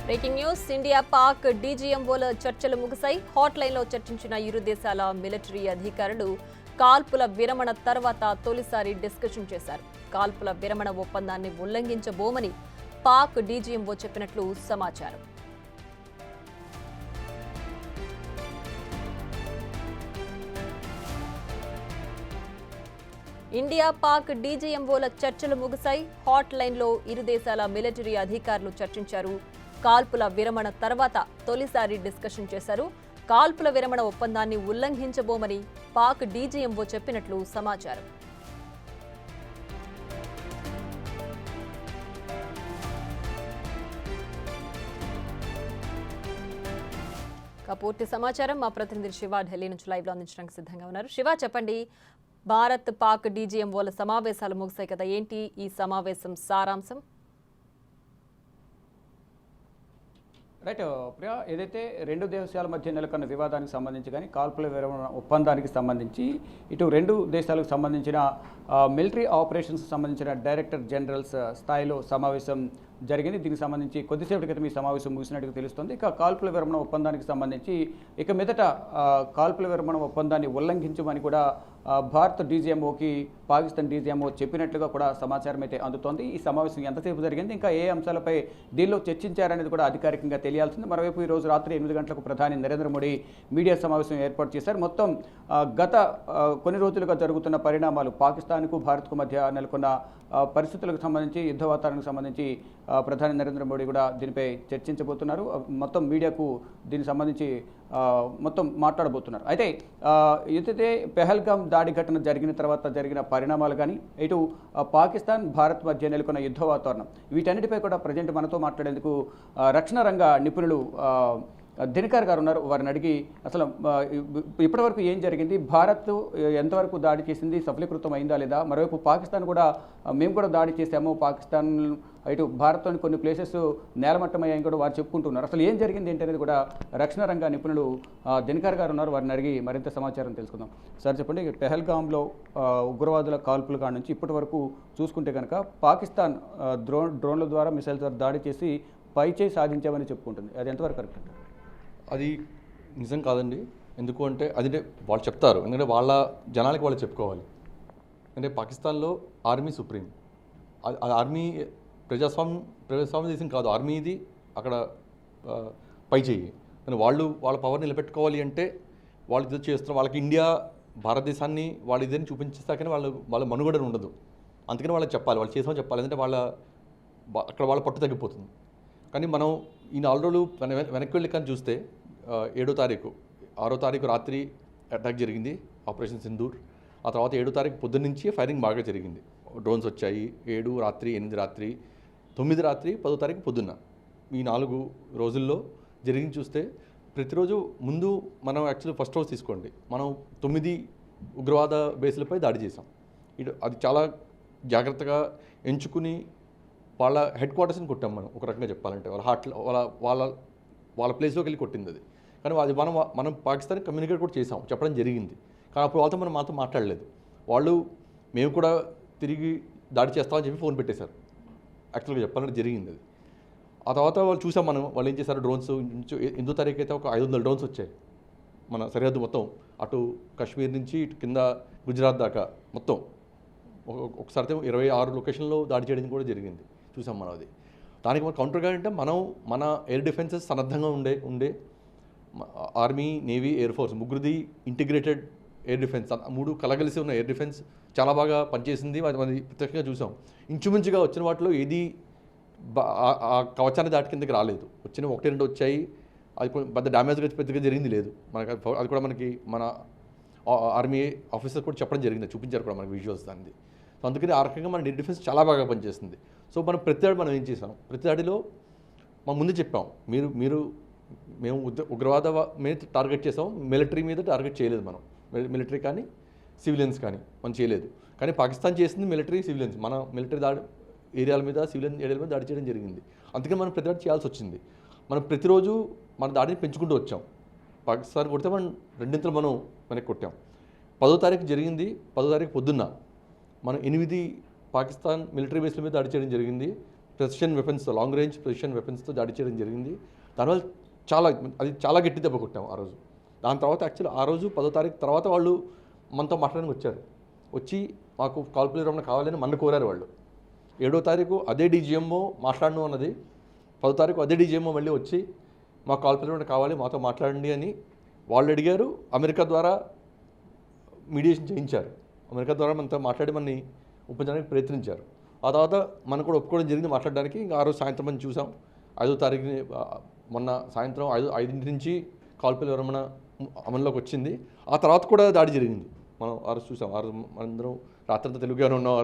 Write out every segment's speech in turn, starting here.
Breaking news India Pak డీజీఎంఓల చర్చలు ముగిశాయి. Hot line లో చర్చించిన ఇరు దేశాల మిలిటరీ అధికారులు కాల్పుల విరమణ తర్వాత తొలిసారి డిస్కషన్ చేశారు. కాల్పుల విరమణ ఒప్పందాన్ని ఉల్లంఘించబోమని పాక్ డీజీఎంఓ చెప్పినట్లు సమాచారం. ఇండియా పాక్ డీజీఎంఓల చర్చలు ముగిశాయి. హాట్ లైన్ లో ఇరు దేశాల మిలిటరీ అధికారులు చర్చించారు. కాల్పుల విరమణ తర్వాత తొలిసారి డిస్కషన్ చేశారు. కాల్పుల విరమణ ఒప్పందాన్ని ఉల్లంఘించబోమని పాక్ డీజీఎంఓ చెప్పినట్లు సమాచారం. పూర్తి సమాచారం మా ప్రతినిధి శివ ఢిల్లీ నుంచి లైవ్ లో అందించడానికి సిద్ధంగా ఉన్నారు. శివ, చెప్పండి, భారత్ పాక్ డీజీఎంఓల సమావేశాలు ముగిశాయి కదా, ఏంటి ఈ సమావేశం సారాంశం? రైట్ ప్రియా, ఏదైతే రెండు దేశాల మధ్య నెలకొన్న వివాదానికి సంబంధించి కానీ కాల్పుల విరమణ ఒప్పందానికి సంబంధించి ఇటు రెండు దేశాలకు సంబంధించిన మిలిటరీ ఆపరేషన్స్ సంబంధించిన డైరెక్టర్ జనరల్స్ స్థాయిలో సమావేశం జరిగింది. దీనికి సంబంధించి కొద్దిసేపటి క్రితం ఈ సమావేశం ముగిసినట్టుగా తెలుస్తుంది. ఇక కాల్పుల విరమణ ఒప్పందానికి సంబంధించి ఇక మీదట కాల్పుల విరమణ ఒప్పందాన్ని ఉల్లంఘించమని కూడా భారత్ డీజీఎంఓకి పాకిస్తాన్ డీజీఎంఓ చెప్పినట్లుగా కూడా సమాచారం అయితే అందుతోంది. ఈ సమావేశం ఎంతసేపు జరిగింది, ఇంకా ఏ అంశాలపై దీనిలో చర్చించారనేది కూడా అధికారికంగా తెలియాల్సింది. మరోవైపు ఈరోజు రాత్రి 8 గంటలకు ప్రధాని నరేంద్ర మోడీ మీడియా సమావేశం ఏర్పాటు చేశారు. మొత్తం గత కొన్ని రోజులుగా జరుగుతున్న పరిణామాలు, పాకిస్తాన్కు భారత్కు మధ్య నెలకొన్న పరిస్థితులకు సంబంధించి, యుద్ధ వాతావరణానికి సంబంధించి ప్రధాని నరేంద్ర మోడీ కూడా దీనిపై చర్చించబోతున్నారు. మొత్తం మీడియాకు దీనికి సంబంధించి మొత్తం మాట్లాడబోతున్నారు. అయితే ఏదైతే పెహల్గామ్ దాడి ఘటన జరిగిన తర్వాత జరిగిన పరిణామాలు కానీ, ఇటు పాకిస్తాన్ భారత్ మధ్య నెలకొన్న యుద్ధ వాతావరణం, వీటన్నిటిపై కూడా ప్రజెంట్ మనతో మాట్లాడేందుకు రక్షణ రంగ నిపుణులు దినకర్ గారు ఉన్నారు. వారిని అడిగి అసలు ఇప్పటివరకు ఏం జరిగింది, భారత్ ఎంతవరకు దాడి చేసింది, సఫలీకృతం అయిందా లేదా, మరోవైపు పాకిస్తాన్ కూడా మేము కూడా దాడి చేసాము, పాకిస్తాన్ ఇటు భారత్లోని కొన్ని ప్లేసెస్ నేలమట్టమయ్యాయని కూడా వారు చెప్పుకుంటున్నారు. అసలు ఏం జరిగింది ఏంటి అనేది కూడా రక్షణ రంగ నిపుణులు దినకర్ గారు ఉన్నారు. వారిని అడిగి మరింత సమాచారం తెలుసుకుందాం. సార్ చెప్పండి, పెహల్గామ్లో ఉగ్రవాదుల కాల్పుల కాడ నుంచి ఇప్పటి వరకు చూసుకుంటే కనుక పాకిస్తాన్ డ్రోన్ల ద్వారా మిసైల్ ద్వారా దాడి చేసి పైచేయి సాధించామని చెప్పుకుంటుంది. అది ఎంతవరకు కరెక్ట్ అంటారు? అది నిజం కాదండి. ఎందుకు అంటే అది వాళ్ళు చెప్తారు, ఎందుకంటే వాళ్ళ జనాలకి వాళ్ళు చెప్పుకోవాలి. అంటే పాకిస్తాన్లో ఆర్మీ సుప్రీం, ఆర్మీ ప్రజాస్వామ్య దేశం కాదు, ఆర్మీ ఇది అక్కడ పై చేయి. కానీ వాళ్ళు వాళ్ళ పవర్ నిలబెట్టుకోవాలి అంటే వాళ్ళు ఇది చేస్తున్నారు. వాళ్ళకి ఇండియా భారతదేశాన్ని వాళ్ళు ఇదని చూపించేస్తా, కానీ వాళ్ళ మనుగడ ఉండదు. అందుకని వాళ్ళకి చెప్పాలి, వాళ్ళు చేసామని చెప్పాలి. ఎందుకంటే అక్కడ వాళ్ళ పట్టు తగ్గిపోతుంది. కానీ మనం ఈ 4 రోజులు వెనక్కి వెళ్ళి కానీ చూస్తే 7వ తారీఖు 6వ తారీఖు రాత్రి అటాక్ జరిగింది, ఆపరేషన్ సింధూర్. ఆ తర్వాత 7వ తారీఖు పొద్దున్న నుంచి ఫైరింగ్ బాగా జరిగింది. డ్రోన్స్ వచ్చాయి. 7 రాత్రి, 8 రాత్రి, 9 రాత్రి, 10వ తారీఖు పొద్దున్న. ఈ 4 రోజుల్లో జరిగింది చూస్తే ప్రతిరోజు ముందు మనం యాక్చువల్లీ ఫస్ట్ రోజు తీసుకోండి, మనం 9 ఉగ్రవాద బేస్లపై దాడి చేసాం. అది చాలా జాగ్రత్తగా ఎంచుకుని వాళ్ళ హెడ్ క్వార్టర్స్ని కొట్టాం మనం, ఒక రకంగా చెప్పాలంటే. వాళ్ళ ప్లేస్లోకి వెళ్ళి కొట్టింది అది. కానీ అది మనం పాకిస్తాన్కి కమ్యూనికేట్ కూడా చేసాం, చెప్పడం జరిగింది. కానీ అప్పుడు వాళ్ళతో మనం మాతో మాట్లాడలేదు. వాళ్ళు మేము కూడా తిరిగి దాడి చేస్తామని చెప్పి ఫోన్ పెట్టేశారు. యాక్చువల్గా చెప్పాలంటే జరిగింది అది. ఆ తర్వాత వాళ్ళు చూసాం మనం, వాళ్ళు ఏం చేశారు, డ్రోన్స్ 8వ తారీఖు అయితే ఒక 500 డ్రోన్స్ వచ్చాయి మన సరిహద్దు మొత్తం, అటు కాశ్మీర్ నుంచి ఇటు కింద గుజరాత్ దాకా మొత్తం. ఒకసారి 26 లొకేషన్లో దాడి చేయడం కూడా జరిగింది, చూసాం మనం. అది దానికి మనం కౌంటర్గా అంటే మన ఎయిర్ డిఫెన్సెస్ సన్నద్ధంగా ఉండే ఆర్మీ, నేవీ, ఎయిర్ ఫోర్స్ ముగ్గురిది ఇంటిగ్రేటెడ్ ఎయిర్ డిఫెన్స్, 3 కలగలిసి ఉన్న ఎయిర్ డిఫెన్స్ చాలా బాగా పనిచేసింది. అది ప్రత్యేకంగా చూసాం. ఇంచుమించుగా వచ్చిన వాటిలో ఏది ఆ కవచాన్ని దాటి కిందకి రాలేదు. వచ్చిన 1-2 వచ్చాయి. అది పెద్ద డ్యామేజ్గా పెద్దగా జరిగింది లేదు మనకి. అది కూడా మనకి మన ఆర్మీ ఆఫీసర్ కూడా చెప్పడం జరిగింది, చూపించారు కూడా మనకి విజువల్స్ దాన్ని. సో అందుకని ఆ రకంగా మన ఎయిర్ డిఫెన్స్ చాలా బాగా పనిచేస్తుంది. సో మనం ప్రతి దాడి మనం ఏం చేసాం, ప్రతి దాడిలో మనం ముందు చెప్పాం, మేము ఉగ్రవాద మీద టార్గెట్ చేసాం, మిలిటరీ మీద టార్గెట్ చేయలేదు. మనం మిలిటరీ కానీ సివిలియన్స్ కానీ మనం చేయలేదు. కానీ పాకిస్తాన్ చేసింది మిలిటరీ, సివిలియన్స్. మన మిలిటరీ ఏరియాల మీద, సివిలియన్ ఏరియాల మీద దాడి చేయడం జరిగింది. అందుకని మనం ప్రతి దాడి చేయాల్సి వచ్చింది. మనం ప్రతిరోజు మన దాడిని పెంచుకుంటూ వచ్చాం. పాకిస్తాన్ కొడితే మనం 2 మనం వెనక్కి కొట్టాం. 10వ తారీఖు జరిగింది. 10వ తారీఖు పొద్దున్న మనం 8 పాకిస్తాన్ మిలిటరీ బేస్ల మీద దాడి చేయడం జరిగింది. ప్రెసిషన్ వెపన్స్తో, లాంగ్ రేంజ్ ప్రెసిషన్ వెపన్స్తో దాడి చేయడం జరిగింది. దానివల్ల చాలా గట్టి దెబ్బ కొట్టాం ఆ రోజు. దాని తర్వాత యాక్చువల్లీ ఆ రోజు 10వ తారీఖు తర్వాత వాళ్ళు మనతో మాట్లాడడానికి వచ్చారు. వచ్చి మాకు కాల్పుల విరమణ కావాలని మన కోరారు వాళ్ళు. 7వ తారీఖు అదే డీజీఎంఓ మాట్లాడను అన్నది. 10వ తారీఖు అదే డీజీఎంఓ మళ్ళీ వచ్చి మాకు కాల్పుల విరమణ కావాలి, మాతో మాట్లాడండి అని వాళ్ళు అడిగారు. అమెరికా ద్వారా మీడియేషన్ చేయించారు. అమెరికా ద్వారా మనతో మాట్లాడి మనని ఒప్పించడానికి ప్రయత్నించారు. ఆ తర్వాత మనకు కూడా ఒప్పుకోవడం జరిగింది మాట్లాడడానికి. ఇంకా ఆ రోజు సాయంత్రం మనం చూసాం. 5వ తారీఖుని మొన్న సాయంత్రం 5 నుంచి కాల్పుల విరమణ అమల్లోకి వచ్చింది. ఆ తర్వాత కూడా దాడి జరిగింది. మనం ఆ రోజు చూసాం. ఆ రోజు మనందరం రాత్రంతా తెలుగుగానే ఉన్నాం.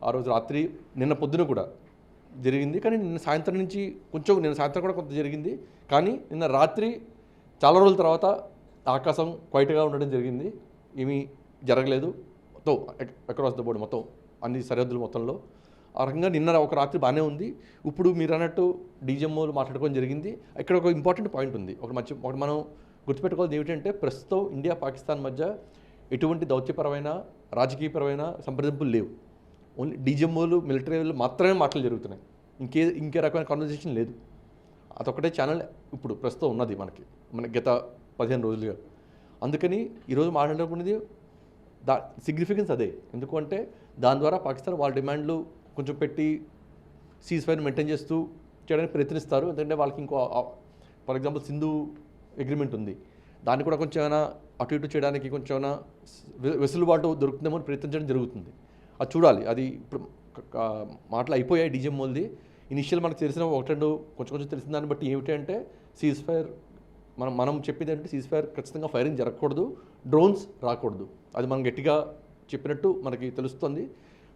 ఆ రోజు రాత్రి నిన్న పొద్దున కూడా జరిగింది. కానీ నిన్న సాయంత్రం నుంచి నిన్న సాయంత్రం కూడా కొంత జరిగింది. కానీ నిన్న రాత్రి చాలా రోజుల తర్వాత ఆకాశం క్వైట్గా ఉండడం జరిగింది. ఏమీ జరగలేదు. మొత్తం అక్రాస్ ద బోర్డు మొత్తం అన్ని సరిహద్దుల మొత్తంలో ఆ రకంగా నిన్న ఒక రాత్రి బాగానే ఉంది. ఇప్పుడు మీరు అన్నట్టు డీజీఎంఓలు మాట్లాడుకోవడం జరిగింది. ఇక్కడ ఒక ఇంపార్టెంట్ పాయింట్ ఉంది. ఒకటి మనం గుర్తుపెట్టుకోవాల్సింది ఏమిటంటే, ప్రస్తుతం ఇండియా పాకిస్తాన్ మధ్య ఎటువంటి దౌత్యపరమైన రాజకీయపరమైన సంప్రదింపులు లేవు. ఓన్లీ డీజీఎంఓలు మిలిటరీ మాత్రమే మాటలు జరుగుతున్నాయి. ఇంకే రకమైన కాన్వర్జేషన్ లేదు. అదొకటే ఛానల్ ఇప్పుడు ప్రస్తుతం ఉన్నది మనకి గత 15 రోజులుగా. అందుకని ఈరోజు మాట్లాడుకునేది సిగ్నిఫికెన్స్ అదే. ఎందుకంటే దాని ద్వారా పాకిస్తాన్ వాళ్ళ డిమాండ్లు కొంచెం పెట్టి సీజ్ ఫైర్ మెయింటైన్ చేస్తూ చేయడానికి ప్రయత్నిస్తారు. ఎందుకంటే వాళ్ళకి ఇంకో ఫర్ ఎగ్జాంపుల్ సింధు అగ్రిమెంట్ ఉంది. దాన్ని కూడా కొంచెం ఏమైనా అటు ఇటు చేయడానికి కొంచెం ఏమైనా వెసులుబాటు దొరుకుతుందేమో అని ప్రయత్నించడం జరుగుతుంది. అది చూడాలి. అది ఇప్పుడు మాటలు అయిపోయాయి డీజీఎంఓల్ది. ఇనిషియల్ మనకు తెలిసిన 1-2 కొంచెం తెలిసిన దాన్ని బట్టి ఏమిటి అంటే, సీజ్ ఫైర్ మనం చెప్పేది అంటే సీజ్ ఫైర్ ఖచ్చితంగా ఫైరింగ్ జరగకూడదు, డ్రోన్స్ రాకూడదు. అది మనం గట్టిగా చెప్పినట్టు మనకి తెలుస్తుంది.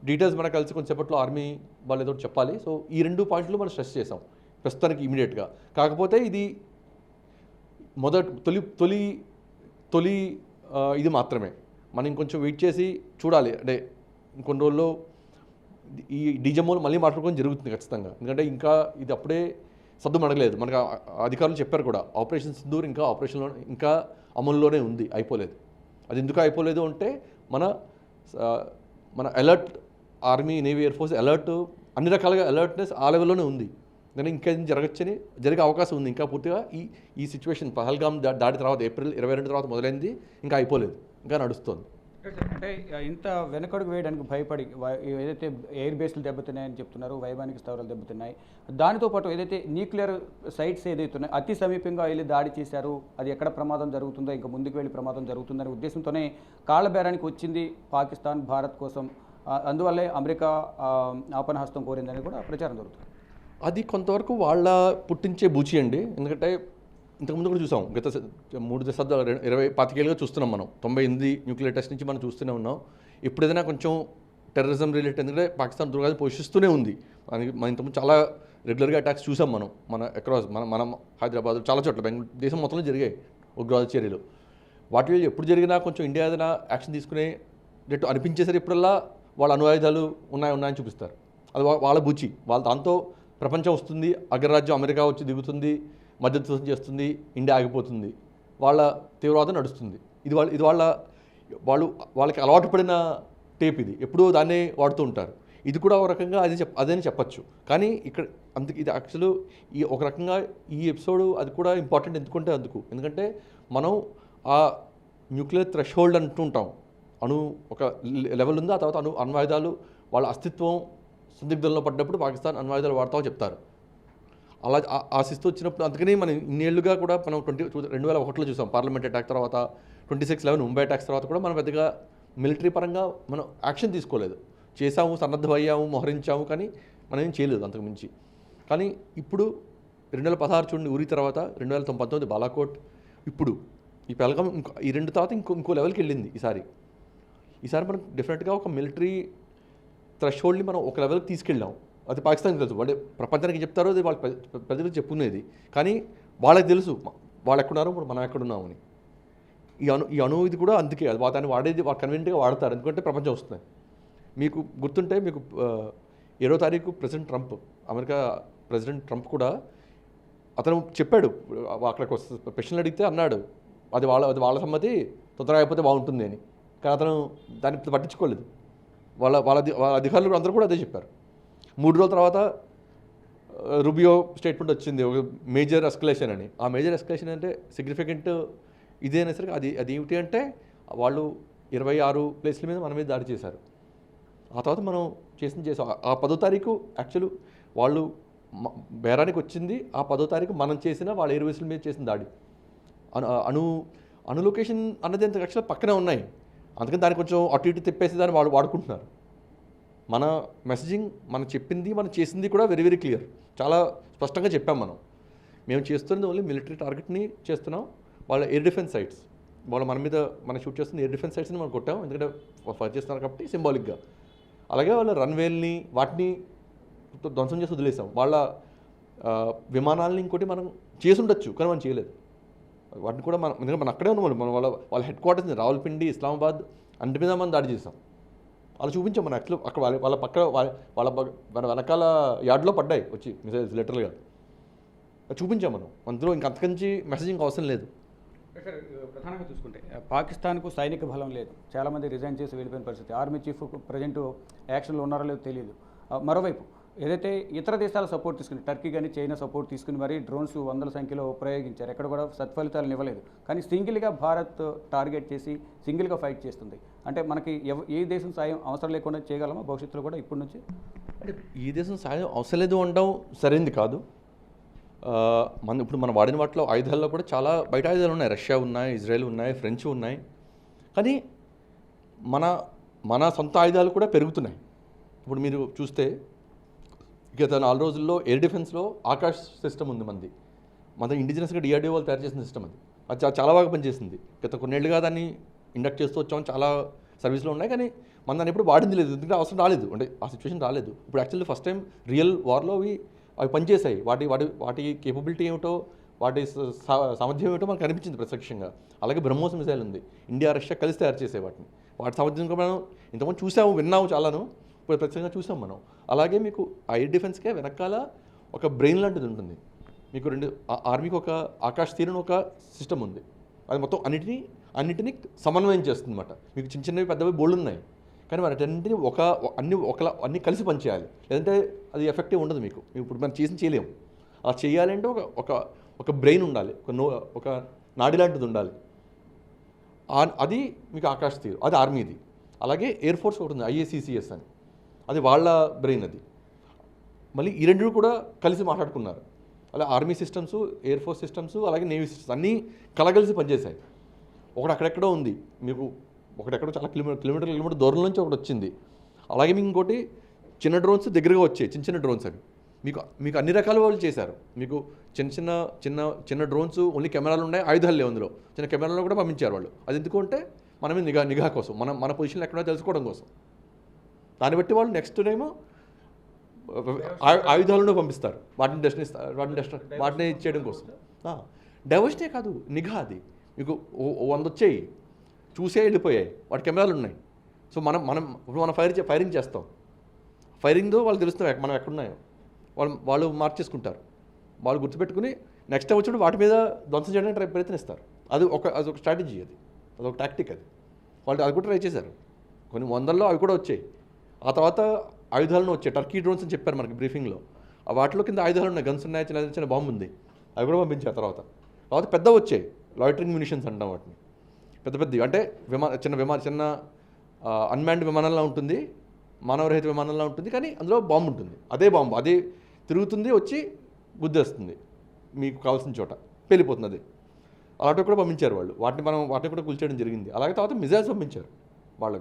డీటెయిల్స్ మనకు కలిసి కొంచెంసేపట్లో ఆర్మీ వాళ్ళు ఏదో చెప్పాలి. సో ఈ 2 పాయింట్లు మనం స్ట్రెస్ చేసాం ప్రస్తుతానికి ఇమీడియట్గా. కాకపోతే ఇది తొలి ఇది మాత్రమే. మనం ఇంకొంచెం వెయిట్ చేసి చూడాలి. అంటే ఇంకొన్ని రోజుల్లో ఈ డీజీఎంఓలు మళ్ళీ మాట్లాడుకోవడం జరుగుతుంది ఖచ్చితంగా. ఎందుకంటే ఇంకా ఇది అప్పుడే సద్దు మడగలేదు. మనకు అధికారులు చెప్పారు కూడా, ఆపరేషన్ సింధూర్ ఇంకా అమల్లోనే ఉంది, అయిపోలేదు. అది ఎందుకు అయిపోలేదు అంటే మన alert army, navy, air force alert, అన్ని రకాలుగా అలర్ట్నెస్ ఆ లెవెల్లోనే ఉంది. కానీ ఇంకా జరిగే అవకాశం ఉంది. ఇంకా పూర్తిగా ఈ సిచ్యువేషన్ పహల్గామ్ దాడి తర్వాత ఏప్రిల్ 22 తర్వాత మొదలైంది, ఇంకా అయిపోలేదు, ఇంకా నడుస్తుంది. అంటే ఇంత వెనకడుగు వేయడానికి భయపడి ఏదైతే ఎయిర్ బేస్లు దెబ్బతిన్నాయని చెప్తున్నారు, వైమానిక స్థావరాలు దెబ్బతిన్నాయి, దానితో పాటు ఏదైతే న్యూక్లియర్ సైట్స్ ఏదైతే ఉన్నాయో అతి సమీపంగా వెళ్ళి దాడి చేశారు, అది ఎక్కడ ప్రమాదం జరుగుతుందో ఇంకా ముందుకు వెళ్ళి ప్రమాదం జరుగుతుందనే ఉద్దేశంతోనే కాళ్ళబేరానికి వచ్చింది పాకిస్తాన్ భారత్ కోసం. అందువల్లే అమెరికా ఆపనహస్తం కోరిందని కూడా ప్రచారం జరుగుతుంది. అది కొంతవరకు వాళ్ళ పుట్టించే బూచి అండి. ఎందుకంటే ఇంతకుముందు కూడా చూసాం. గత 3 దశాబ్దాలు 25 ఏళ్ళుగా చూస్తున్నాం మనం. 98 న్యూక్లియర్ టెస్ట్ నుంచి మనం చూస్తూనే ఉన్నాం. ఇప్పుడు ఏదైనా కొంచెం టెర్రరిజం రిలేటెడ్, ఎందుకంటే పాకిస్తాన్ దుర్గాన్ని పోషిస్తూనే ఉంది. మన ఇంతకుముందు చాలా రెగ్యులర్గా అటాక్స్ చూసాం మన అక్రాస్ మనం హైదరాబాద్ చాలా చోట్ల దేశం మొత్తంలో జరిగాయి ఉగ్రవాద చర్యలు. వాటి ఎప్పుడు జరిగినా కొంచెం ఇండియా ఏదైనా యాక్షన్ తీసుకునేటట్టు అనిపించేసరికి ఇప్పుడల్లా వాళ్ళ అణువాయుధాలు ఉన్నాయని చూపిస్తారు. అది వాళ్ళ బూచి. దాంతో ప్రపంచం వస్తుంది, అగ్రరాజ్యం అమెరికా వచ్చి దిగుతుంది, మధ్యస్థం చేస్తుంది, ఇండియా ఆగిపోతుంది, వాళ్ళ తీవ్రవాదం నడుస్తుంది. ఇది వాళ్ళకి అలవాటు పడిన టేప్ ఇది. ఎప్పుడూ దాన్నే వాడుతూ ఉంటారు. ఇది కూడా ఒక రకంగా అదని చెప్పచ్చు. కానీ ఇక్కడ ఇది యాక్చువల్ ఒక రకంగా ఈ ఎపిసోడ్ అది కూడా ఇంపార్టెంట్ ఎందుకంటే మనం ఆ న్యూక్లియర్ థ్రెషోల్డ్ అంటుంటాం. ఒక లెవెల్ ఉంది. ఆ తర్వాత అణ్వాయుధాలు వాళ్ళ అస్తిత్వం సందిగ్ధంలో పడ్డప్పుడు పాకిస్తాన్ అణ్వాయుధాలు వాడతామని చెప్తారు. అలా ఆశిస్తూ వచ్చినప్పుడు, అందుకని మనం ఇన్నేళ్లుగా కూడా మనం 2001లో చూసాం పార్లమెంట్ అటాక్ తర్వాత, 26/11 ముంబై అటాక్స్ తర్వాత కూడా మనం పెద్దగా మిలిటరీ పరంగా మనం యాక్షన్ తీసుకోలేదు. చేసాము, సన్నద్ధమయ్యాము, మోహరించాము, కానీ మనం ఏం చేయలేదు అంతకుమించి. కానీ ఇప్పుడు 2016 చూడండి ఉరి తర్వాత, 2019 బాలాకోట్, ఇప్పుడు ఈ పహల్గామ్, ఈ 2 తర్వాత ఇంకో లెవెల్కి వెళ్ళింది. ఈసారి మనం డెఫినెట్గా ఒక మిలిటరీ థ్రెషోల్డ్ని మనం ఒక లెవెల్కి తీసుకెళ్ళాం. అది పాకిస్తాన్కి తెలుసు. వాళ్ళు ప్రపంచానికి చెప్తారో అది వాళ్ళ ప్రజలకు చెప్పుకునేది. కానీ వాళ్ళకి తెలుసు వాళ్ళు ఎక్కడున్నారో మనం ఎక్కడున్నామని. ఈ అణు ఇది కూడా అందుకే అది దాన్ని వాడేది వాళ్ళు కన్వీనియంట్గా వాడతారు. ఎందుకంటే ప్రపంచం వస్తుంది. మీకు గుర్తుంటే, మీకు 7వ తారీఖు అమెరికా ప్రెసిడెంట్ ట్రంప్ కూడా అతను చెప్పాడు, అక్కడికి ప్రశ్నలు అడిగితే అన్నాడు అది వాళ్ళ సమ్మతి, తొందరగా అయిపోతే బాగుంటుంది అని. కానీ అతను దాన్ని పట్టించుకోలేదు. వాళ్ళ అధికారులు అందరూ కూడా అదే చెప్పారు. 3 రోజుల తర్వాత రుబియో స్టేట్మెంట్ వచ్చింది ఒక మేజర్ ఎస్కలేషన్ అని. ఆ మేజర్ ఎస్కలేషన్ అంటే సిగ్నిఫికెంట్ ఇదేనా సరే అది ఏమిటి అంటే వాళ్ళు 26 ప్లేస్ల మీద మన మీద దాడి చేశారు. ఆ తర్వాత మనం చేసాం. ఆ 10వ తారీఖు యాక్చువల్ వాళ్ళు బేరానికి వచ్చింది. ఆ 10వ తారీఖు మనం చేసిన వాళ్ళ ఎయిర్ బేస్ల మీద చేసిన దాడి. అణు లొకేషన్ అన్నది ఎంత యాక్చువల్ పక్కనే ఉన్నాయి. అందుకని దాన్ని కొంచెం అటు ఇటు తిప్పేసి దాన్ని వాళ్ళు వాడుకుంటున్నారు. మన మెసేజింగ్ మనం చెప్పింది మనం చేసింది కూడా వెరీ వెరీ క్లియర్. చాలా స్పష్టంగా చెప్పాం మేము చేస్తున్నది ఓన్లీ మిలిటరీ టార్గెట్ని చేస్తున్నాం. వాళ్ళ ఎయిర్ డిఫెన్స్ సైట్స్ వాళ్ళు మనం షూట్ చేస్తున్న ఎయిర్ డిఫెన్స్ సైట్స్ని మనం కొట్టాం. ఎందుకంటే ఫైర్ చేస్తున్నారు కాబట్టి సింబాలిక్గా. అలాగే వాళ్ళ రన్వేల్ని వాటిని ధ్వంసం చేసి వదిలేసాం. వాళ్ళ విమానాలని ఇంకోటి మనం చేసి ఉండొచ్చు కానీ మనం చేయలేదు. వాటిని కూడా ఎందుకంటే మనం అక్కడే ఉన్నాం. మనం వాళ్ళ హెడ్ క్వార్టర్స్ని రావులపిండి, ఇస్లామాబాద్ అన్నిటి మీద మనం దాడి చేసాం. అలా చూపించాం మనం యాక్చువల్ అక్కడ వాళ్ళ పక్క వాళ్ళ వెనకాల యార్డ్లో పడ్డాయి వచ్చి మిసైల్స్ లిటరల్గా చూపించాం మనం. అందులో ఇంక అంతకంచి మెసేజింగ్ అవసరం లేదు. ప్రధానంగా చూసుకుంటే పాకిస్తాన్కు సైనిక బలం లేదు. చాలామంది రిజైన్ చేసి వెళ్ళిపోయిన పరిస్థితి. ఆర్మీ చీఫ్ ప్రజెంట్ యాక్షన్లో ఉన్నారో లేదో తెలియదు. మరోవైపు ఏదైతే ఇతర దేశాల సపోర్ట్ తీసుకుని టర్కీ కానీ చైనా సపోర్ట్ తీసుకుని మరి డ్రోన్స్ వందల సంఖ్యలో ప్రయోగించారు. ఎక్కడ కూడా సత్ఫలితాలను ఇవ్వలేదు. కానీ సింగిల్గా భారత్ టార్గెట్ చేసి సింగిల్గా ఫైట్ చేస్తుంది. అంటే మనకి ఏ దేశం సాయం అవసరం లేకుండా చేయగలమా భవిష్యత్తులో కూడా ఇప్పటి నుంచి? అంటే ఈ దేశం సాయం అవసరం లేదు అనడం సరైనది కాదు. ఇప్పుడు మనం వాడిన వాటిలో ఆయుధాల్లో కూడా చాలా బయట ఆయుధాలు ఉన్నాయి. రష్యా ఉన్నాయి, ఇజ్రాయెల్ ఉన్నాయి, ఫ్రెంచ్ ఉన్నాయి. కానీ మన సొంత ఆయుధాలు కూడా పెరుగుతున్నాయి. ఇప్పుడు మీరు చూస్తే గత 4 రోజుల్లో ఎయిర్ డిఫెన్స్లో ఆకాష్ సిస్టమ్ ఉంది. మన ఇండిజినస్గా డిఆర్డీఓ వాళ్ళు తయారు చేసిన సిస్టమ్ అది చాలా బాగా పనిచేసింది. గత కొన్నేళ్లుగా దాన్ని ఇండక్ట్ చేస్తూ వచ్చాం. చాలా సర్వీస్లో ఉన్నాయి. కానీ మన దాన్ని ఎప్పుడు వాడింది లేదు. ఎందుకంటే అవసరం రాలేదు. అంటే ఆ సిచ్యువేషన్ రాలేదు. ఇప్పుడు యాక్చువల్లీ ఫస్ట్ టైం రియల్ వార్లో అవి పనిచేశాయి. వాటి కేపబిలిటీ ఏమిటో, వాటి సామర్థ్యం ఏమిటో మనకు కనిపించింది ప్రత్యక్షంగా. అలాగే బ్రహ్మోస్ మిసైల్ ఉంది. ఇండియా రష్యా కలిసి తయారు చేసే వాటి సామర్థ్యం కూడా మనం ఇంతకుముందు చూసాము, విన్నాము చాలాను. ఇప్పుడు ప్రత్యేకంగా చూసాం మనం. అలాగే మీకు ఆ ఎయిర్ డిఫెన్స్కే వెనకాల ఒక బ్రెయిన్ లాంటిది ఉంటుంది. మీకు ఆర్మీకి ఒక ఆకాశ్ తీరుని ఒక సిస్టమ్ ఉంది. అది మొత్తం అన్నిటినీ సమన్వయం చేస్తుంది అనమాట. మీకు చిన్న చిన్నవి పెద్దవి బోల్డ్ ఉన్నాయి. కానీ వాటన్నింటినీ అన్నీ కలిసి పనిచేయాలి. లేదంటే అది ఎఫెక్టివ్ ఉండదు. మీకు ఇప్పుడు మనం చేయలేము. అలా చేయాలంటే ఒక బ్రెయిన్ ఉండాలి, ఒక నాడి లాంటిది ఉండాలి. అది మీకు ఆకాశ తీరు, అది ఆర్మీది. అలాగే ఎయిర్ ఫోర్స్ ఒకటి ఉంది, IACCS అని. అది వాళ్ళ బ్రెయిన్. అది మళ్ళీ ఈ రెండు కూడా కలిసి మాట్లాడుకున్నారు. అలా army systems, air force systems, అలాగే నేవీ సిస్టమ్స్ అన్నీ కలగలిసి పనిచేశాయి. ఒకటి అక్కడెక్కడో ఉంది. మీకు ఒకటెక్కడో చాలా కిలోమీటర్ దూరం నుంచి ఒకటి వచ్చింది. అలాగే మీకు ఇంకోటి చిన్న డ్రోన్స్ దగ్గరగా వచ్చాయి. చిన్న డ్రోన్స్ అవి మీకు అన్ని రకాల వాళ్ళు చేశారు. మీకు చిన్న డ్రోన్స్ ఓన్లీ కెమెరాలు ఉన్నాయి, ఆయుధాలు లేవు. అందులో చిన్న కెమెరాలు కూడా పంపించారు వాళ్ళు. అది ఎందుకు అంటే మన మీద నిఘా కోసం, మన పొజిషన్లో ఎక్కడో తెలుసుకోవడం కోసం. దాన్ని బట్టి వాళ్ళు నెక్స్ట్ టైము ఆయుధాలను పంపిస్తారు. వాటిని ఇచ్చేయడం కోసం. డైవర్షనే కాదు, నిఘా. అది మీకు 100 వచ్చాయి, చూసే వెళ్ళిపోయాయి. వాటి కెమెరాలు ఉన్నాయి. సో మనం ఫైరింగ్ చేస్తాం. ఫైరింగ్తో వాళ్ళు తెలుస్తాం మనం ఎక్కడున్నాయో. వాళ్ళు మార్చేసుకుంటారు. వాళ్ళు గుర్తుపెట్టుకుని నెక్స్ట్ టైం వచ్చినప్పుడు వాటి మీద ధ్వంసం చేయడానికి ప్రయత్నిస్తారు. అదొక స్ట్రాటజీ. అదొక టాక్టిక్. వాళ్ళు అది కూడా ట్రై చేశారు. కొన్ని వందల్లో అవి కూడా వచ్చాయి. ఆ తర్వాత ఆయుధాలను వచ్చాయి. టర్కీ డ్రోన్స్ అని చెప్పారు మనకి బ్రీఫింగ్లో. వాటిలో కింద ఆయుధాలు ఉన్నాయి, గన్స్ ఉన్నాయి, చిన్న బాంబు ఉంది. అవి కూడా పంపించారు. తర్వాత పెద్దవి వచ్చాయి, లాయిటరింగ్ మ్యూనిషన్స్ అంటాం వాటిని. పెద్దవి అంటే చిన్న అన్మాన్డ్ విమానంలా ఉంటుంది, మానవరహిత విమానంలా ఉంటుంది. కానీ అందులో బాంబు ఉంటుంది. అదే బాంబు అది తిరుగుతుంది, వచ్చి గుద్దేస్తుంది మీకు కావాల్సిన చోట, వెళ్ళిపోతుంది. అది అలాంటివి కూడా పంపించారు వాళ్ళు. వాటిని కూడా కూల్చేయడం జరిగింది. అలాగే తర్వాత మిజైల్స్ పంపించారు వాళ్ళ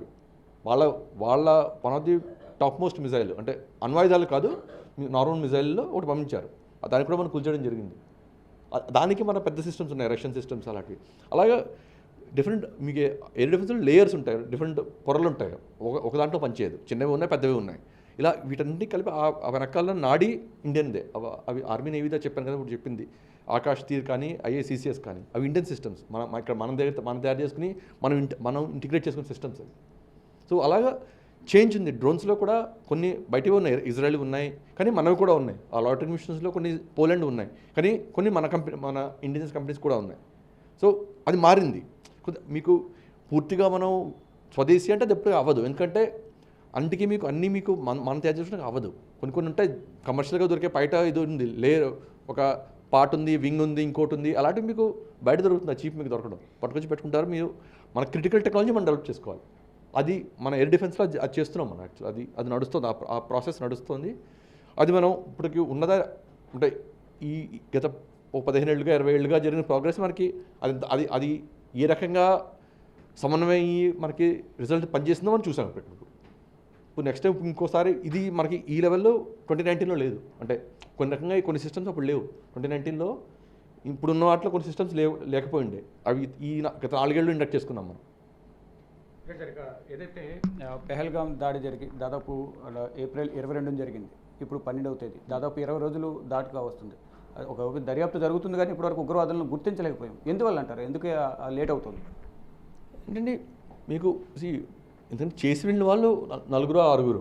one of the top most missile, అంటే అణ్వాయుధాలు కాదు, నార్మల్ మిజైల్లో ఒకటి పంపించారు. దానికి కూడా మనం కూల్చేయడం జరిగింది. దానికి మన పెద్ద సిస్టమ్స్ ఉన్నాయి, రష్యన్ సిస్టమ్స్ అలాంటివి. అలాగే డిఫరెంట్ మీకు ఎయిర్ డిఫెన్స్లో లేయర్స్ ఉంటాయి, డిఫరెంట్ పొరలు ఉంటాయి. ఒక దాంట్లో పనిచేయదు, చిన్నవి ఉన్నాయి, పెద్దవి ఉన్నాయి. ఇలా వీటన్నిటి కలిపి ఆ వెనకాల నాడి ఇండియన్దే. అవి ఆర్మీ నేవీదా చెప్పాను కదా ఇప్పుడు చెప్పింది. ఆకాశ్ తీర్ కానీ, IACCS కానీ, అవి ఇండియన్ సిస్టమ్స్. మనం తయారు చేసుకుని మనం ఇంటిగ్రేట్ చేసుకునే సిస్టమ్స్ అవి. సో అలాగా చేంజ్ ఉంది. డ్రోన్స్లో కూడా కొన్ని బయటవి ఉన్నాయి, ఇజ్రాయెల్ ఉన్నాయి, కానీ మనవి కూడా ఉన్నాయి. ఆ లాటరింగ్ మిషన్స్లో కొన్ని పోలాండ్ ఉన్నాయి, కానీ కొన్ని మన ఇండియన్ కంపెనీస్ కూడా ఉన్నాయి. సో అది మారింది. మీకు పూర్తిగా మనం స్వదేశీ అంటే అది ఎప్పుడు అవ్వదు. ఎందుకంటే అందుకే మీకు అన్నీ మీకు మన తయారు చేసుకోవడానికి అవ్వదు. కొన్ని ఉంటాయి కమర్షియల్గా దొరికే బయట ఇది ఉంది, లేయర్ ఒక పార్ట్ ఉంది, వింగ్ ఉంది, ఇంకోటి ఉంది, అలాంటివి మీకు బయట దొరుకుతుంది. చీప్ మీకు దొరకడం పట్టుకొచ్చి పెట్టుకుంటారు. మీరు మన క్రిటికల్ టెక్నాలజీ మనం డెవలప్ చేసుకోవాలి. అది మన ఎయిర్ డిఫెన్స్లో అది చేస్తున్నాం మనం. యాక్చువల్ అది నడుస్తుంది, ఆ ప్రాసెస్ నడుస్తుంది. అది మనం ఇప్పటికి ఉన్నదా అంటే ఈ గత 15 ఏళ్ళుగా 20 ఏళ్ళుగా జరిగిన ప్రోగ్రెస్ మనకి అది అది ఏ రకంగా సమన్వయం మనకి రిజల్ట్ పనిచేస్తుందో మనం చూసాం. ఇప్పుడు నెక్స్ట్ టైం ఇంకోసారి ఇది మనకి ఈ లెవెల్లో 2019లో లేదు. అంటే కొన్ని రకంగా కొన్ని సిస్టమ్స్ అప్పుడు లేవు. 2019లో ఇప్పుడున్న వాటిలో కొన్ని సిస్టమ్స్ లేకపోయిండే. అవి గత 4 ఏళ్ళు ఇండక్ట్ చేసుకున్నాం మనం. ఏదైతే పెహల్గాం దాడి దాదాపు ఏప్రిల్ 22 జరిగింది. ఇప్పుడు 12వ తేదీ, దాదాపు 20 రోజులు దాటుగా వస్తుంది. ఒక దర్యాప్తు జరుగుతుంది కానీ ఇప్పటివరకు ఉగ్రవాదులను గుర్తించలేకపోయాం. ఎందువల్ల అంటారు? ఎందుకే లేట్ అవుతుంది? ఏంటంటే మీకు ఎందుకంటే చేసి వెళ్ళిన వాళ్ళు 4-6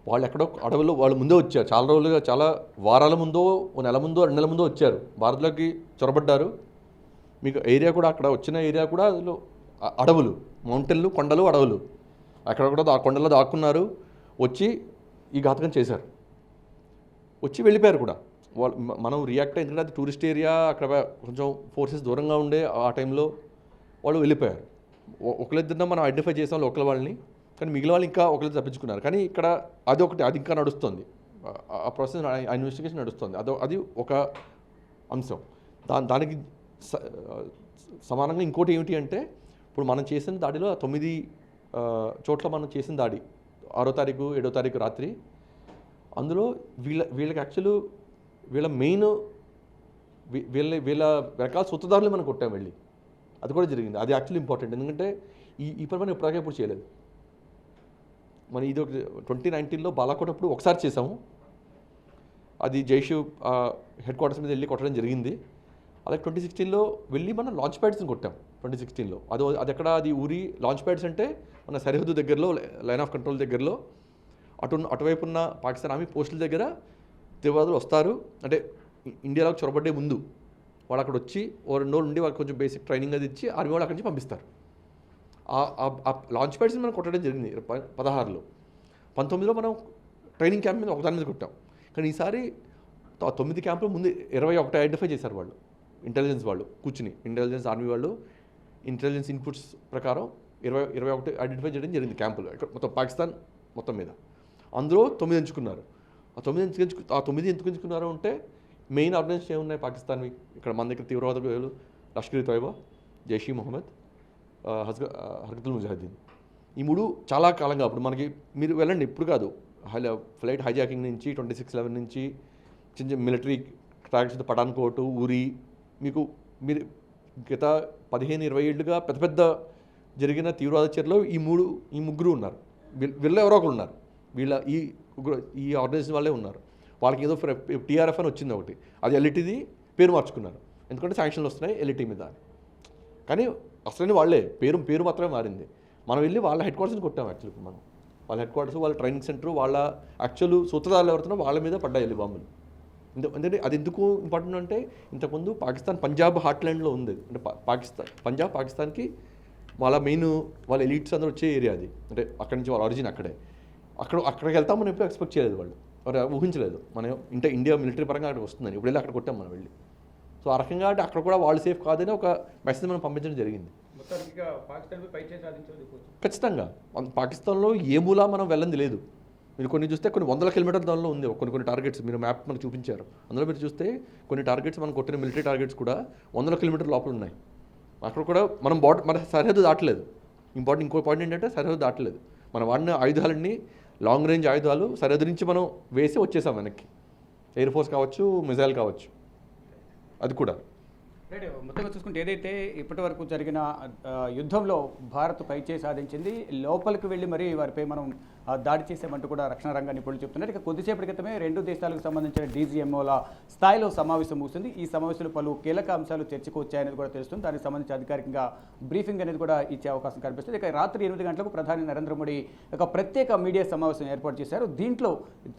వాళ్ళు ఎక్కడో అడవుల్లో వాళ్ళు ముందే వచ్చారు. చాలా రోజులుగా, చాలా వారాల ముందో, నెల ముందో, 2 నెలల ముందో వచ్చారు. భారత్లోకి చొరబడ్డారు. మీకు ఏరియా కూడా అక్కడ వచ్చిన ఏరియా కూడా అందులో అడవులు, మౌంటైన్లు, కొండలు, అడవులు, అక్కడక్కడ ఆ కొండల్లో దాక్కున్నారు. వచ్చి ఈ ఘాతకం చేశారు. వచ్చి వెళ్ళిపోయారు కూడా. మనం రియాక్ట్ ఎందుకంటే అది టూరిస్ట్ ఏరియా, అక్కడ కొంచెం ఫోర్సెస్ దూరంగా ఉండే ఆ టైంలో వాళ్ళు వెళ్ళిపోయారు. ఒకరిద్దరిన మనం ఐడెంటిఫై చేసాం లోకల్ వాళ్ళని, కానీ మిగిలిన వాళ్ళు ఇంకా ఒకరిద్దరు తప్పించుకున్నారు. కానీ ఇక్కడ అది ఇంకా నడుస్తుంది. ఆ ప్రాసెస్, ఆ ఇన్వెస్టిగేషన్ నడుస్తుంది. అది ఒక అంశం. దానికి సమానంగా ఇంకోటి ఏమిటి అంటే, ఇప్పుడు మనం చేసిన దాడిలో 9 చోట్ల మనం చేసిన దాడి 6వ తారీఖు 7వ తారీఖు రాత్రి, అందులో వీళ్ళకి యాక్చువల్ వీళ్ళ మెయిన్ వీళ్ళ రకాల సూత్రధారులు మనం కొట్టాం వెళ్ళి. అది కూడా జరిగింది. అది యాక్చువల్లీ ఇంపార్టెంట్. ఎందుకంటే ఈ పని మనం ఎప్పుడు చేయలేదు. మనం ఇది ఒక 2019లో బాలాకోట్ అప్పుడు ఒకసారి చేసాము. అది జైష్ హెడ్ క్వార్టర్స్ మీద వెళ్ళి కొట్టడం జరిగింది. అలాగే 2016లో వెళ్ళి మనం లాంచ్ ప్యాడ్స్ని కొట్టాం. 2016లో అది ఎక్కడ, అది ఊరి లాంచ్ ప్యాడ్స్ అంటే మన సరిహద్దు దగ్గరలో, లైన్ ఆఫ్ కంట్రోల్ దగ్గరలో, అటువైపు ఉన్న పాకిస్తాన్ ఆర్మీ పోస్టుల దగ్గర తీవ్రవాదులు వస్తారు. అంటే ఇండియాలోకి చొరబడ్డే ముందు వాళ్ళు అక్కడ వచ్చి 2 రోజులు ఉండి వాళ్ళకి కొంచెం బేసిక్ ట్రైనింగ్ అది ఇచ్చి ఆర్మీ వాళ్ళు అక్కడి నుంచి పంపిస్తారు. ఆ లాంచ్ ప్యాడ్స్ని మనం కొట్టడం జరిగింది 16లో. 19లో మనం ట్రైనింగ్ క్యాంప్ మీద ఒకదాని మీద కొట్టాం. కానీ ఈసారి 9 క్యాంపుల ముందు 21 ఐడెంటిఫై చేశారు వాళ్ళు, ఇంటెలిజెన్స్ వాళ్ళు కూర్చుని, ఇంటెలిజెన్స్ ఆర్మీ వాళ్ళు ఇంటెలిజెన్స్ ఇన్పుట్స్ ప్రకారం 21 ఐడెంటిఫై చేయడం జరిగింది క్యాంపులు మొత్తం పాకిస్తాన్ మొత్తం మీద. అందులో 9 ఎంచుకున్నారు. ఆ 9 ఎందుకు ఎంచుకున్నారు అంటే, మెయిన్ ఆర్గనైజేషన్ ఏమున్నాయి పాకిస్తాన్వి ఇక్కడ మన దగ్గర తీవ్రవాదులు, లష్కర్ తోయిబా, జైష్ మొహమ్మద్, హర్కతుల్ ముజాహిద్దీన్. ఈ 3 చాలా కాలంగా, అప్పుడు మనకి మీరు వెళ్ళండి, ఇప్పుడు కాదు, ఫ్లైట్ హైజాకింగ్ నుంచి 26/11 నుంచి చిన్న చిన్న మిలిటరీ టార్గెట్స్, పఠాన్కోట్, ఊరి, మీరు గత 15-20 ఏళ్ళుగా పెద్ద పెద్ద జరిగిన తీవ్రవాద చర్యలో ఈ ముగ్గురు ఉన్నారు. వీళ్ళు ఎవరో ఒకరు ఉన్నారు. ఈ ఆర్గనైజేషన్ వాళ్ళే ఉన్నారు. వాళ్ళకి ఏదో టీఆర్ఎఫ్ అని వచ్చింది ఒకటి, అది ఎల్ఈటీది పేరు మార్చుకున్నారు. ఎందుకంటే శాంక్షన్లు వస్తున్నాయి ఎల్ఈటీ మీద. కానీ అసలు వాళ్ళే పేరు మాత్రమే మారింది. మనం వెళ్ళి వాళ్ళ హెడ్ క్వార్టర్స్ని కొట్టాం. యాక్చువల్గా మనం వాళ్ళ హెడ్ క్వార్టర్స్, వాళ్ళ ట్రైనింగ్ సెంటర్, వాళ్ళ యాక్చువల్ సూత్రధారులు ఎవరుతున్నారో వాళ్ళ మీద పడ్డాయి బాంబులు. ఎందుకంటే అది ఎందుకు ఇంపార్టెంట్ అంటే, ఇంతకుముందు పాకిస్తాన్ పంజాబ్ హార్ట్లాండ్లో ఉంది. అంటే పంజాబ్ పాకిస్తాన్కి వాళ్ళ మెయిన్, వాళ్ళ ఎలీట్స్ అందరూ వచ్చే ఏరియా అది. అంటే అక్కడి నుంచి వాళ్ళ ఆరిజిన్ అక్కడే. అక్కడికి వెళ్తాం మనం ఎప్పుడు ఎక్స్పెక్ట్ చేయలేదు, వాళ్ళు ఊహించలేదు. మనం ఇండియా మిలిటరీ పరంగా అక్కడికి వస్తుందని. ఇప్పుడు వెళ్ళి అక్కడ కొట్టాం మనం వెళ్ళి. సో ఆ రకంగా అంటే అక్కడ కూడా వాళ్ళు సేఫ్ కాదని ఒక మెసేజ్ మనం పంపించడం జరిగింది. ఖచ్చితంగా పాకిస్తాన్లో ఏ మూలా మనం వెళ్ళంది లేదు. మీరు కొన్ని చూస్తే కొన్ని 100 కిలోమీటర్ల దూరంలో ఉంది కొన్ని టార్గెట్స్. మీరు మ్యాప్ మనకు చూపించారు. అందులో మీరు చూస్తే కొన్ని టార్గెట్స్ మనం కొట్టిన మిలిటరీ టార్గెట్స్ కూడా 100 కిలోమీటర్ల లోపల ఉన్నాయి. అక్కడ కూడా మనం మన సరిహద్దు దాటలేదు. ఇంకో పాయింట్ ఏంటంటే సరిహద్దు దాటలేదు. మనం వాడిన ఆయుధాలన్నీ లాంగ్ రేంజ్ ఆయుధాలు సరిహద్దు నుంచి మనం వేసి వచ్చేసాం వెనక్కి. ఎయిర్ ఫోర్స్ కావచ్చు, మిజైల్ కావచ్చు, అది కూడా. మొత్తంగా చూసుకుంటే ఏదైతే ఇప్పటి వరకు జరిగిన యుద్ధంలో భారత్ పైచేయి సాధించింది, లోపలికి వెళ్ళి మరి వారిపై మనం దాడి చేసామంటూ కూడా రక్షణ రంగ నిపుణులు చెప్తున్నారు. ఇక కొద్దిసేపటి క్రితమే 2 దేశాలకు సంబంధించిన డీజీఎంఓల స్థాయిలో సమావేశం ముగిసింది. ఈ సమావేశంలో పలు కీలక అంశాలు చర్చకు వచ్చాయనేది కూడా తెలుస్తుంది. దానికి సంబంధించి అధికారికంగా బ్రీఫింగ్ అనేది కూడా ఇచ్చే అవకాశం కనిపిస్తుంది. ఇక రాత్రి 8 గంటలకు ప్రధాని నరేంద్ర మోడీ ఒక ప్రత్యేక మీడియా సమావేశం ఏర్పాటు చేశారు. దీంట్లో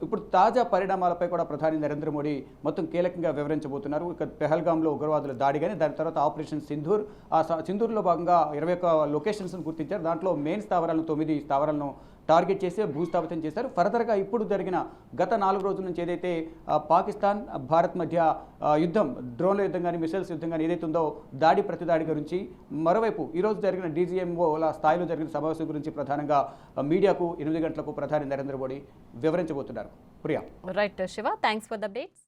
ఇప్పుడు తాజా పరిణామాలపై కూడా ప్రధాని నరేంద్ర మోడీ మొత్తం కీలకంగా వివరించబోతున్నారు. ఇక పెహల్గాంలో ఉగ్రవాదుల దాడి కానీ, దాని తర్వాత ఆపరేషన్ సింధూర్, ఆ సింధూర్లో భాగంగా 21 లొకేషన్స్ను గుర్తించారు. దాంట్లో మెయిన్ స్థావరాలను 9 స్థావరాలను టార్గెట్ చేసి భూస్థాపితం చేశారు. ఫర్దర్గా ఇప్పుడు జరిగిన గత 4 రోజుల నుంచి ఏదైతే పాకిస్తాన్ భారత్ మధ్య యుద్ధం, డ్రోన్ల యుద్ధం కానీ మిసైల్స్ యుద్ధం కానీ ఏదైతే ఉందో దాడి ప్రతిదాడి గురించి, మరోవైపు ఈరోజు జరిగిన డీజీఎంఓల స్థాయిలో జరిగిన సమావేశం గురించి ప్రధానంగా మీడియాకు 8 గంటలకు ప్రధాని నరేంద్ర మోడీ వివరించబోతున్నారు. Priya. Right Shiva, thanks for the updates.